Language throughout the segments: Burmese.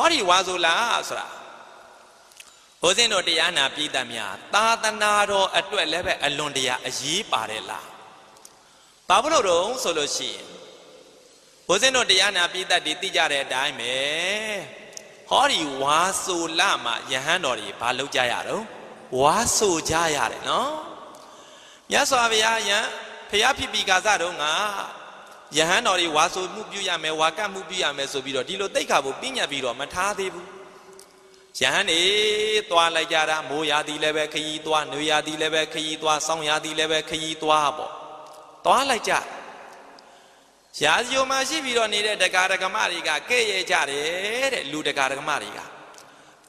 ဟောဒီဝါဆိုလာဆိုတာဘုဇင်းတို့တရားနာပြည်သက်များသာသနာတော်အတွက်လည်းပဲအလွန်တရာအရေးပါတယ်လားဘာလို့တော့ဆိုလို့ရှိရင်ဘုဇင်းတို့တရားနာပြည်သက်တွေသိကြတဲ့အတိုင်းပဲဟောဒီဝါဆိုလာမှာယဟန်တော်တွေဘာလုပ်ကြရတော့ဝါဆိုကြရတယ်နော်မြတ်စွာဘုရားယံဖျားဖြစ်ပြီးကာစတော့ငါယဟန်တော်တွေဝါဆိုမှုပြုရမယ်ဝါကတ်မှုပြုရမယ်ဆိုပြီးတော့ဒီလိုတိတ်ခါဖို့ပြညတ်ပြီးတော့မထားသေးဘူးယဟန်တွေသွားလိုက်ကြတာမိုးရာသီလည်းပဲခရီးသွားနွေရာသီလည်းပဲခရီးသွားဆောင်းရာသီလည်းပဲခရီးသွားပေါ့သွားလိုက်ကြရာဇီယိုမှာရှိပြီးတော့နေတဲ့တက္ကရာကမတွေကကဲ့ရဲ့ကြတယ်တဲ့လူတက္ကရာကမတွေက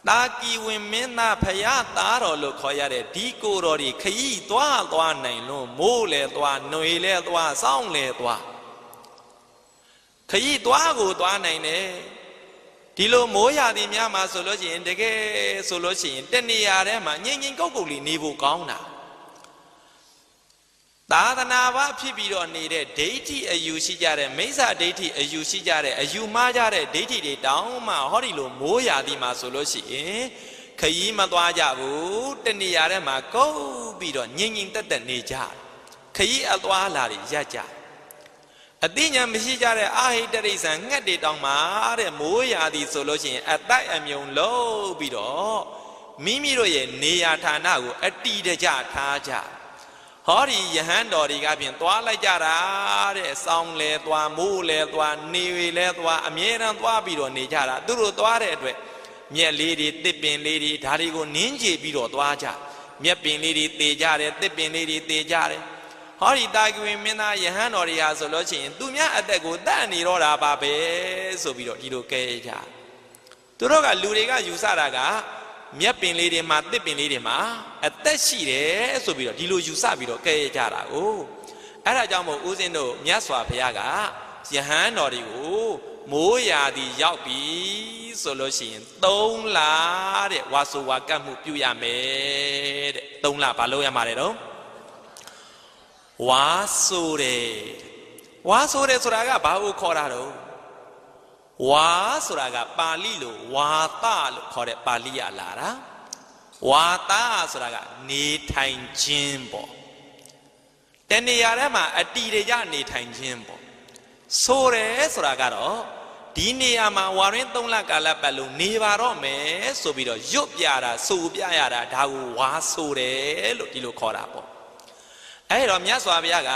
တာကီဝင်မင်းသားဖယားသားတော်လို့ခေါ်ရတဲ့ဒီကိုတော်တွေခရီးသွားနိုင်လို့မိုးလဲသွားနွေလဲသွားဆောင်းလဲသွားခရီးသွားကိုသွားနိုင်တယ်ဒီလိုမိုးရာသီများမှာဆိုလို့ရှိရင်တကယ်ဆိုလို့ရှိရင်တနေရာထဲမှာငြိမ်ငြိမ်ကုတ်ကုတ်လေးနေဖို့ကောင်းတာသာသနာ့ဘာဖြစ်ပြီးတော့နေတဲ့ဒိဋ္ဌိအယူရှိကြတဲ့မိစ္ဆာဒိဋ္ဌိအယူရှိကြတဲ့အယူမှားကြတဲ့ဒိဋ္ဌိတွေတောင်းမှဟောဒီလိုမိုးရာသီမှာဆိုလို့ရှိရင်ခရီးမသွားကြဘူးတနေရာထဲမှာကုတ်ပြီးတော့ငြိမ်ငြိမ်သက်သက်နေကြခရီးအသွားလာတွေရပ်ကြအသိဉာဏ်မရှိကြတဲ့အာဟိတရိစ္ဆာန်ငှက်တွေတောင်းမှတဲ့မိုးရာသီဆိုလို့ရှိရင်အတိုက်အမြုံလုံးပြီးတော့မိမိတို့ရဲ့နေရာဌာနကိုအတိတကျထားကြဟောဒီယဟန်တော်တွေကဖြင့်သွားလိုက်ကြတာတဲ့စောင်းလဲသွားမိုးလဲသွားနေဝေလဲသွားအမြဲတမ်းသွားပြီးတော့နေကြတာသူတို့သွားတဲ့အတွက်မြက်လေးတွေတစ်ပင်လေးတွေဒါတွေကိုနင်းကြည့်ပြီးတော့သွားကြမြက်ပင်လေးတွေတေကြတယ်တစ်ပင်လေးတွေတေကြတယ်ဟောဒီတာကဝင်မင်းသားယဟန်တော်တွေဟာဆိုလို့ရှိရင်သူများအသက်ကိုတတ်နေတော့တာပါပဲဆိုပြီးတော့ဒီလိုကဲကြသူတို့ကလူတွေကယူဆတာကမြက်ပင်လေးတွေမှာတစ်ပင်လေးတွေမှာအသက်ရှိတယ်ဆိုပြီးတော့ဒီလိုယူဆပြီးတော့ကဲကြတာကိုအဲ့ဒါကြောင့်မို့ဦးဇင်းတို့မြတ်စွာဘုရားကယဟန်တော်တွေကိုမိုးရာသီရောက်ပြီဆိုလို့ရှိရင်3လတဲ့ဝါဆိုဝါကတ်မှုပြုရမယ်တဲ့3လဘာလို့ရမှာလဲတော့ဝါဆိုတယ်ဆိုတာကဘာကိုခေါ်တာတော့ဝါဆိုတာကပါဠိလိုဝါသလို့ခေါ်တဲ့ပါဠိရလာတာဝါသဆိုတာကနေထိုင်ခြင်းပေါ့တဏှာထဲမှာအတီတွေကြနေထိုင်ခြင်းပေါ့ဆိုတယ်ဆိုတာကတော့ဒီနေရာမှာဝါရင်း3လကာလပတ်လုံးနေပါတော့မယ်ဆိုပြီးတော့ရွတ်ပြတာဆိုပြရတာဒါကိုဝါဆိုတယ်လို့ဒီလိုခေါ်တာပေါ့အဲ့တော့မြတ်စွာဘုရားက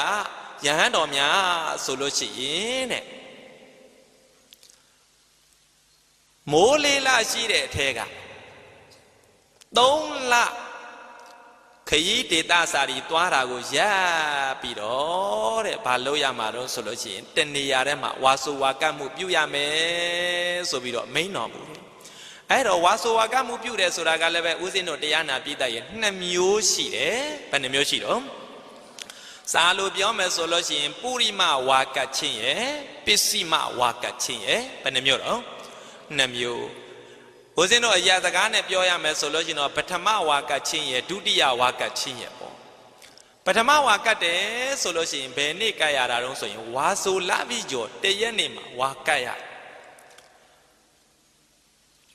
ယဟန်တော်များဆိုလို့ရှိရင်တဲ့မိုးလေးလရှိတဲ့အထဲက3လခရီးဒေသစာရီသွားတာကိုရပ်ပြီးတော့တဲ့ဘာလို့ရမှာတော့ဆိုလို့ရှိရင်တနေရာထဲမှာဝါဆိုဝါကတ်မှုပြုရမယ်ဆိုပြီးတော့မိန့်တော်မူတယ်အဲ့တော့ဝါဆိုဝါကတ်မှုပြုတယ်ဆိုတာကလည်းပဲဦးဇင်းတို့တရားနာပြည်သက်ရဲ့2မျိုးရှိတယ်ဘယ်နှမျိုးရှိတော့စာလိုပြောမယ်ဆိုလို့ရှိရင်ပုရိမဝါကတ်ခြင်းရဲ့ပစ္စည်းမဝါကတ်ခြင်းရဲ့ဘယ်နှမျိုးတော့2မျိုးဘုဇင်းတို့အရာစကားနဲ့ပြောရမယ်ဆိုလို့ရှိရင်တော့ပထမဝါကတ်ခြင်းရဲ့ဒုတိယဝါကတ်ခြင်းရဲ့ပေါ့ပထမဝါကတ်တယ်ဆိုလို့ရှိရင်ဘယ်နေ့ကတ်ရတာတုံးဆိုရင်ဝါဆိုလပြီးကျော်1ရက်နေ့မှာဝါကတ်ရ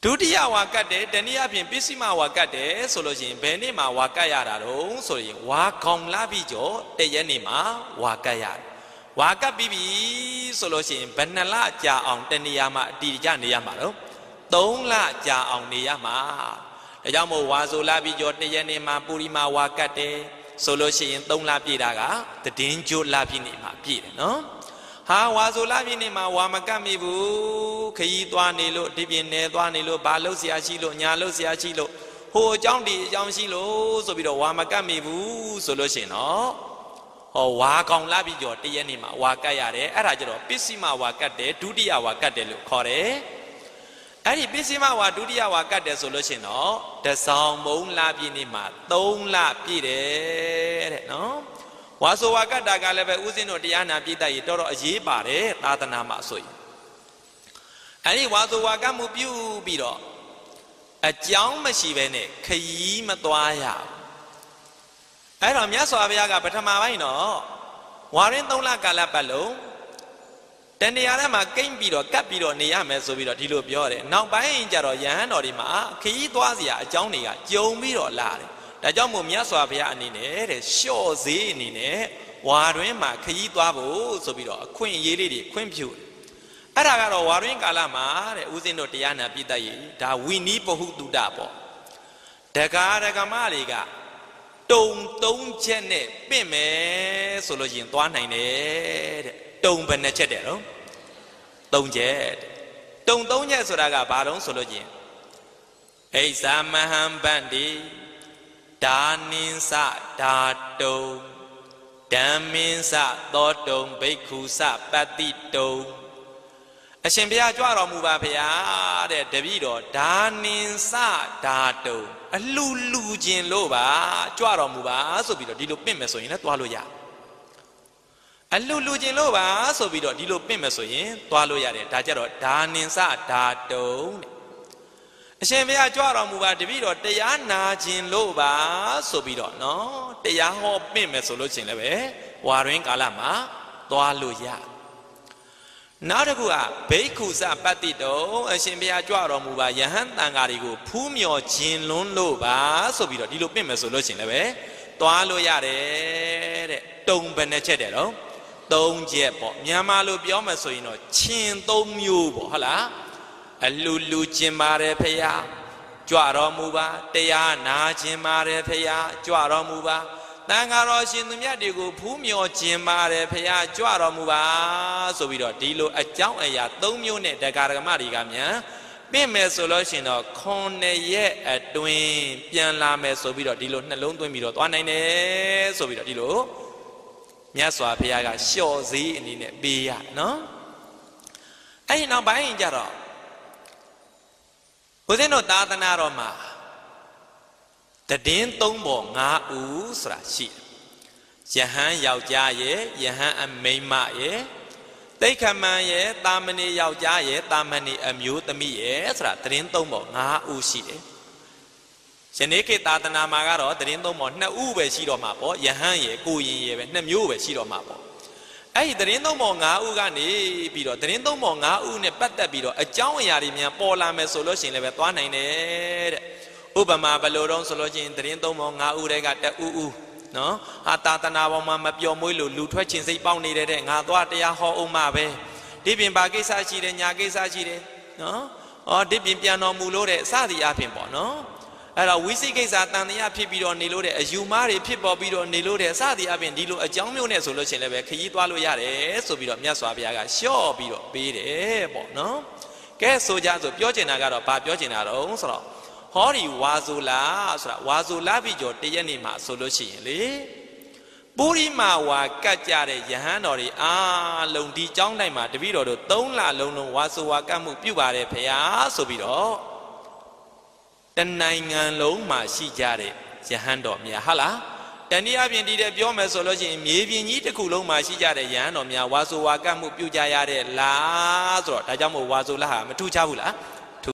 ဒုတိယဝါကတ်တယ်တနည်းအားဖြင့်ပစ္စည်းမဝါကတ်တယ်ဆိုလို့ရှိရင်ဘယ်နေ့မှာဝါကတ်ရတာတုံးဆိုရင်ဝါကောင်လပြီးကျော်1ရက်နေ့မှာဝါကတ်ရတယ်ဝါကတ်ပြီးပြီဆိုလို့ရှိရင်ဘယ်နှလကြာအောင်တနေရာမှာအတီးကြနေရမှာတော့3လကြာအောင်နေရမှာဒါကြောင့်မို့ဝါဆိုလပြီးကျော်1ရက်နေ့မှာပုရိမဝါကတ်တယ်ဆိုလို့ရှိရင်3လပြည့်တာကတည်င်းကျိုးလပြည့်နေမှာပြည့်တယ်နော်ဟာဝါဆိုလပြည့်နေမှာဝါမကတ်မိဘူးခရီးသွားနေလို့ဒီပြင်နယ်သွားနေလို့ဘာလို့ဆရာရှိလို့ညာလို့ဆရာရှိလို့ဟိုအကြောင်းဒီအကြောင်းရှိလို့ဆိုပြီးတော့ဝါမကတ်မိဘူးဆိုလို့ရှိရင်တော့ဟောဝါကောင်လာပြီးကျော်1ရက်နေ့မှာဝါကတ်ရတယ်အဲ့ဒါကြတော့ပစ္စည်းမဝါကတ်တယ်ဒုတိယဝါကတ်တယ်လို့ခေါ်တယ်အဲ့ဒီပစ္စည်းမဝါဒုတိယဝါကတ်တယ်ဆိုလို့ရှိရင်တော့တဆောင်မုံလာပြည့်နေ့မှာ3လပြည့်တယ်တဲ့နော်ဝါဆိုဝါကတ်တာကလည်းပဲဥစဉ်တို့တရားနာပြည့်တဲ့ရေတော်တော်အရေးပါတယ်သာသနာမှာဆိုရင်အဲ့ဒီဝါဆိုဝါကတ်မှုပြုပြီးတော့အကြောင်းမရှိဘဲနဲ့ခရီးမသွားရဘူးအဲ့တော့မြတ်စွာဘုရားကပထမပိုင်းတော့ဝါရင်း3လကာလပတ်လုံး တဏှာထဲမှာကိမ့်ပြီးတော့ကပ်ပြီးတော့နေရမယ်ဆိုပြီးတော့ဒီလိုပြောတယ်နောက်ပိုင်းကျတော့ယဟန်တော်ဒီမှာခရီးသွားစရာအကြောင်းတွေကကြုံပြီးတော့လာတယ်ဒါကြောင့်မို့မြတ်စွာဘုရားအနေနဲ့တဲ့လျှော့ဈေးအနေနဲ့ဝါတွင်မှာခရီးသွားဖို့ဆိုပြီးတော့အခွင့်အရေးလေးတွေခွင့်ပြုတယ်အဲ့ဒါကတော့ဝါတွင်ကာလမှာတဲ့ဦးဇင်းတို့တရားနာပိတ္တရေဒါဝိနည်းပဟုတုတပေါ့ဒကာဒကမတွေကတုံ3ချက်နဲ့ပင့်မယ်ဆိုလို့ရင်သွားနိုင်တယ်တဲ့တုံဘယ်နှချက်တဲ့နော်3ချက်တုံ3ချက်ဆိုတာကဘာလို့ဆိုလို့ရင်ဣဇာမဟံဗန္တိဒါနိသဓာတုံဓမ္မိသသောတုံဘိက္ခုသပတ္တိတုံအရှင်ဘုရားကြွတော်မူပါဗျာတဲ့တပည့်တော်ဒါနိသဓာတုံအလှလူခြင်းလို့ပါကြွတော်မူပါဆိုပြီးတော့ဒီလိုပင့်မယ်ဆိုရင်လည်းသွားလို့ရအလှလူခြင်းလို့ပါဆိုပြီးတော့ဒီလိုပင့်မယ်ဆိုရင်သွားလို့ရတယ်ဒါကြတော့ဒါနိသဓာတုံတဲ့အရှင်ဘုရားကြွတော်မူပါတပည့်တော်တရားနာခြင်းလို့ပါဆိုပြီးတော့နော်တရားဟောပင့်မယ်ဆိုလို့ချင်းလည်းပဲဝါရင်းကာလမှာသွားလို့ရနောက်တစ်ခုကဘိက္ခုသပတ္တိတုံအရှင်ဘုရားကြွတော်မူပါယဟန်တန်ဃာတွေကိုဖူးမြော်ခြင်းလွန်းလို့ပါဆိုပြီးတော့ဒီလိုပင့်မယ်ဆိုလို့ချင်းလည်းပဲသွားလို့ရတယ်တဲ့တုံဘယ်နှချက်တဲ့တော့3ချက်ပေါ့မြန်မာလိုပြောမယ်ဆိုရင်တော့ချင်း3မျိုးပေါ့ဟုတ်လားအလှလူခြင်းပါတယ်ဖရာကြွတော်မူပါတရားနာခြင်းပါတယ်ဖရာကြွတော်မူပါတန်ဃာတော်ရှင်သူမြတ်တွေကိုဖူးမြော်ခြင်းပါတယ်ဖရာကြွတော်မူပါဆိုပြီးတော့ဒီလိုအကြောင်းအရာ3မျိုးနဲ့တရားဓမ္မတွေကမြန်ပြင့်မယ်ဆိုလို့ရှင်တော့9ရက်အတွင်းပြန်လာမယ်ဆိုပြီးတော့ဒီလိုနှလုံးသွင်းပြီးတော့သွားနိုင်တယ်ဆိုပြီးတော့ဒီလိုမြတ်စွာဘုရားကလျှော့ဈေးအနေနဲ့ပေးရနော်အဲ့ဒီနောက်ပိုင်းကျတော့ဦးဇင်းတို့သာသနာတော်မှာတည်င်း3ပေါ်5ဦးဆိုတာရှိတယ်ယဟန်ယောက်ျားရဲ့ယဟန်အမိန်းမရဲ့တိဋ္ဌမန်ရဲ့တာမဏေယောက်ျားရဲ့တာမဏေအမျိုးသမီးရဲ့ဆိုတာတည်င်း3ပေါ်5ဦးရှိတယ်ယနေ့ခေတ်သာသနာမှာကတော့တည်င်း3ပေါ်2ဦးပဲရှိတော့မှာပေါ့ယဟန်ရဲ့ကိုရင်ရဲ့ပဲ2မျိုးပဲရှိတော့မှာပေါ့အဲ့ဒီတရင်သုံးပေါ်5ဦးကနေပြီးတော့တရင်သုံးပေါ်5ဦးနဲ့ပတ်သက်ပြီးတော့အကြောင်းအရာတွေများပေါ်လာမယ်ဆိုလို့ရှိရင်လည်းပဲသွားနိုင်တယ်တဲ့ဥပမာဘယ်လိုတော့ဆိုလို့ရှိရင်တရင်သုံးပေါ်5ဦးတွေကတဦးနော်ဟာသာသနာပေါ်မှာမပျော်မွေးလို့လူထွက်ခြင်းစိတ်ပေါက်နေတဲ့ငါသွားတရားဟောအောင်မှာပဲဒီပြင်ဘာကိစ္စရှိတယ်ညာကိစ္စရှိတယ်နော်ဒီပြင်ပြန်တော်မူလို့တဲ့စသည်အဖြစ်ပေါ့နော်အဲ့တော့ဝိသိကိစ္စတန်တရားဖြစ်ပြီးတော့နေလို့တဲ့အယူမားတွေဖြစ်ပေါ်ပြီးတော့နေလို့တဲ့စသည်အပြင်ဒီလိုအကြောင်းမျိုးနဲ့ဆိုလို့ရှိရင်လည်းပဲခရီးသွားလို့ရတယ်ဆိုပြီးတော့မြတ်စွာဘုရားကလျှော့ပြီးတော့ပေးတယ်ပေါ့နော်ကဲဆိုကြဆိုပြောချင်တာကတော့ဘာပြောချင်တာတော့ဆိုတော့ဟောဒီဝါဇူလာဆိုတာဝါဇူလာပြီးကျော်တရက်နေ့မှာဆိုလို့ရှိရင်လေပုရိမာဝါကတ်ကြတဲ့ယဟန်တော်တွေအားလုံးဒီကျောင်းတိုင်းမှာတပည့်တော်တို့3လလုံးလုံးဝါဇူဝါကတ်မှုပြုပါတယ်ဖေဟာဆိုပြီးတော့တနိုင်ငံလုံးမှာရှိကြတဲ့ယဟန်တော်များဟာလားတနည်းအားဖြင့်ဒီတဲ့ပြောမယ်ဆိုလို့ရှိရင်မြေပြင်ကြီးတစ်ခုလုံးမှာရှိကြတဲ့ယဟန်တော်များဝါဆိုဝါကတ်မှုပြုကြရတဲ့လားဆိုတော့ဒါကြောင့်မို့ဝါဆိုလားဟာမထူးခြားဘူးလား